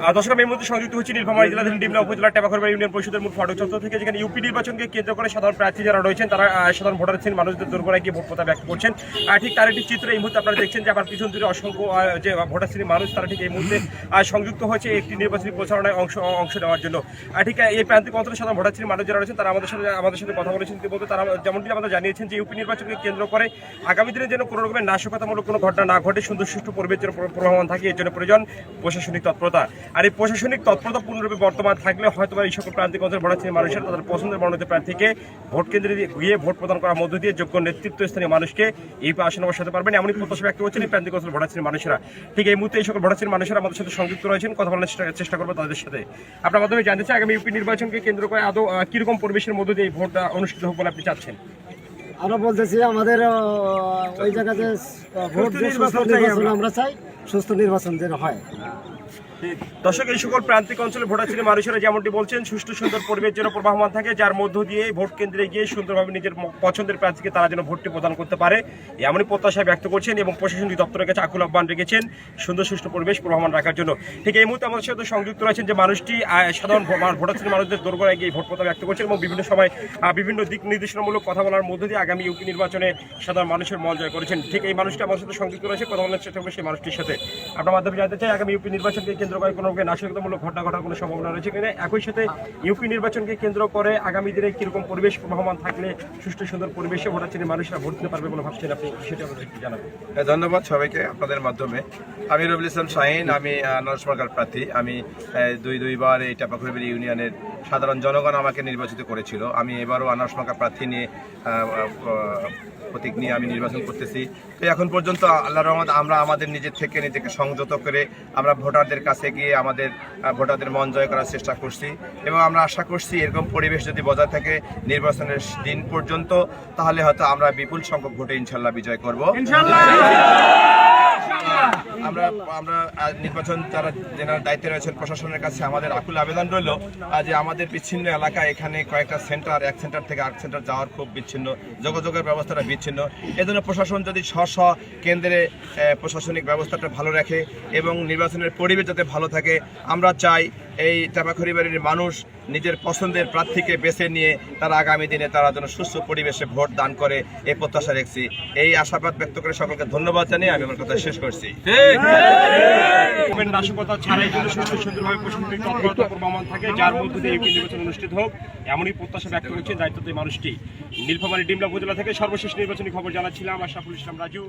দর্শক এই মুহূর্তে সংযুক্ত হচ্ছে নীলফামারী জেলাধীন ডিমলা উপজেলার টেপাখরবা ইউনিয়ন পরিষদের মূল ফটক চত্বর থেকে, যেখানে ইউপি নির্বাচনকে কেন্দ্র করে সাধারণ প্রার্থী যারা রয়েছেন তারা সাধারণ ভোটার ছিলেন মানুষদের দোরগোড়ায় গিয়ে ভোট প্রত্যাশা ব্যক্ত করছেন। ঠিক তার একটি চিত্র এই মুহূর্তে আপনারা দেখছেন যে আবার পিছন জুড়ে অসংখ্য যে ভোটার ছিলেন মানুষ তারা ঠিক এই মুহূর্তে সংযুক্ত হয়েছে একটি নির্বাচনী প্রচারণায় অংশ নেওয়ার জন্য। ঠিক এই প্রান্তিক অঞ্চলে সাধারণ ভোটার ছিলেন মানুষ যারা রয়েছেন তারা আমাদের সাথে কথা বলেছেন। বলতে তারা যেমনটি আমাদের জানিয়েছেন যে ইউপি নির্বাচনকে কেন্দ্র করে আগামী দিনে যেন কোনো রকমের নাশকতামূলক কোনো ঘটনা না ঘটে, সুন্দর সুষ্ঠু পরিবেশ যেন প্রবহমান থাকে, এর জন্য প্রয়োজন প্রশাসনিক তৎপরতা। আর এই প্রশাসনিক তৎপরতা পূর্ণরূপে বর্তমান থাকলে হয়তো এই সকল প্রান্তিক অঞ্চলের ভোটার ছিলেন মানুষের তাদের পছন্দের মনোনীত প্রার্থীকে ভোট কেন্দ্রে গিয়ে ভোট প্রদান করার মধ্য দিয়ে যোগ্য নেতৃত্ব স্থানীয় মানুষকে এই আসনে বসাতে পারবেন, এমনই প্রত্যাশা ব্যক্ত করছেন এই প্রান্তিক অঞ্চলের ভোটার ছিলেন মানুষেরা। ঠিক এই মুহূর্তে এই সকল ভোটার ছিলেন মানুষেরা আমাদের সাথে সংযুক্ত রয়েছেন, কথা বলার চেষ্টা করবো তাদের সাথে। আপনার মাধ্যমে জানতে চাই আগামী ইউপি নির্বাচনকে কেন্দ্র করে আদৌ কিরকম পরিবেশের মধ্য দিয়ে এই ভোট অনুষ্ঠিত হোক বলে আপনি চাচ্ছেন? আমরা বলতেছি আমাদের ওই জায়গাতে ভোট নির্বাচন আমরা চাই, সুস্থ নির্বাচন যেন হয়। দর্শক এই সকল প্রান্তিক অঞ্চলে ভোটার ছিলেন মানুষেরা যেমনটি বলছেন সুষ্ঠু সুন্দর পরিবেশ যেন প্রবাহমান থাকে, যার মধ্য দিয়ে ভোট কেন্দ্রে গিয়ে সুন্দরভাবে নিজের পছন্দের প্রার্থীকে তারা যেন ভোটটি প্রদান করতে পারে এমনই প্রত্যাশা ব্যক্ত করছেন এবং প্রশাসনিক দপ্তরের কাছে আকুল আহ্বান রেখেছেন সুন্দর সুষ্ঠু পরিবেশ প্রবাহমান রাখার জন্য। ঠিক এই মুহূর্তে আমাদের সাথে সংযুক্ত রয়েছেন যে মানুষটি সাধারণ ভোটার ছিলেন মানুষদের দোরগোড়ায় গিয়ে ভোট প্রত্যাশা ব্যক্ত করছেন এবং বিভিন্ন সময় বিভিন্ন দিক নির্দেশনামূলক কথা বলার মধ্য দিয়ে আগামী ইউপি নির্বাচনে সাধারণ মানুষের মন জয় করেছেন। ঠিক এই মানুষটি আমাদের সাথে সংযুক্ত রয়েছে, কথা বলার চেষ্টা করবে সেই মানুষটির সাথে। আপনার মাধ্যমে জানতে চাই আগামী ইউপি নির্বাচনকে কেন্দ্র করে কোনো নাশকতামূলক ঘটনা ঘটার কোনো সম্ভাবনা রয়েছে কিনা, একই সাথে ইউপি নির্বাচনকে কেন্দ্র করে আগামী দিনে কিরকম পরিবেশ প্রবাহমান থাকলে সুষ্ঠু সুন্দর পরিবেশে ভোটার ছিলেন মানুষরা ভোট দিতে পারবে বলে ভাবছেন আপনি, সেটা আমাদের একটু জানাবেন। ধন্যবাদ সবাইকে আপনাদের মাধ্যমে। আমি রবিউল ইসলাম শাহীন, আমি আনারস মার্কার প্রার্থী। আমি দুইবার এই টেপাখরবা ইউনিয়নের সাধারণ জনগণ আমাকে নির্বাচিত করেছিল। আমি এবারও আনারস মার্কার প্রার্থী নিয়ে প্রতীক নিয়ে আমি নির্বাচন করতেছি। তো এখন পর্যন্ত আল্লাহর রহমত আমরা আমাদের নিজের থেকে নিজেকে সংযত করে আমরা ভোটারদের কাছে গিয়ে আমাদের ভোটারদের মন জয় করার চেষ্টা করছি এবং আমরা আশা করছি এরকম পরিবেশ যদি বজায় থাকে নির্বাচনের দিন পর্যন্ত, তাহলে হয়তো আমরা বিপুল সংখ্যক ভোটে ইনশাল্লাহ বিজয় করব। আমরা নির্বাচন যারা দায়িত্বে রয়েছেন প্রশাসনের কাছে আমাদের আকুল আবেদন রইল যে আমাদের বিচ্ছিন্ন এলাকা, এখানে কয়েকটা সেন্টার, এক সেন্টার থেকে আরেক সেন্টার যাওয়ার খুব বিচ্ছিন্ন, যোগাযোগের ব্যবস্থাটা বিচ্ছিন্ন। এজন্য প্রশাসন যদি স্ব কেন্দ্রে প্রশাসনিক ব্যবস্থাটা ভালো রাখে এবং নির্বাচনের পরিবেশ যাতে ভালো থাকে, আমরা চাই এই টেপাখরবাড়ির মানুষ নিজের পছন্দের প্রার্থীকে বেছে নিয়ে তারা আগামী দিনে তারা যেন সুস্থ পরিবেশে ভোট দান করে এই প্রত্যাশা রাখছি। এই আশাবাদ ব্যক্ত করে সকলকে ধন্যবাদ জানিয়ে আমি আমার কথা শেষ করছি। নাশকতা ছাড়াই যদি সুন্দরভাবে প্রশাসনিক তৎপরতা প্রমাণ থাকে, যার মধ্যে দিয়ে ইউপি নির্বাচন অনুষ্ঠিত হোক এমনই প্রত্যাশা ব্যক্ত করছেন দায়িত্বত মানুষটি। নীলফামারী ডিমলা উপজেলা থেকে সর্বশেষ নির্বাচনী খবর জানাচ্ছিলাম আশরাফুল ইসলাম রাজু।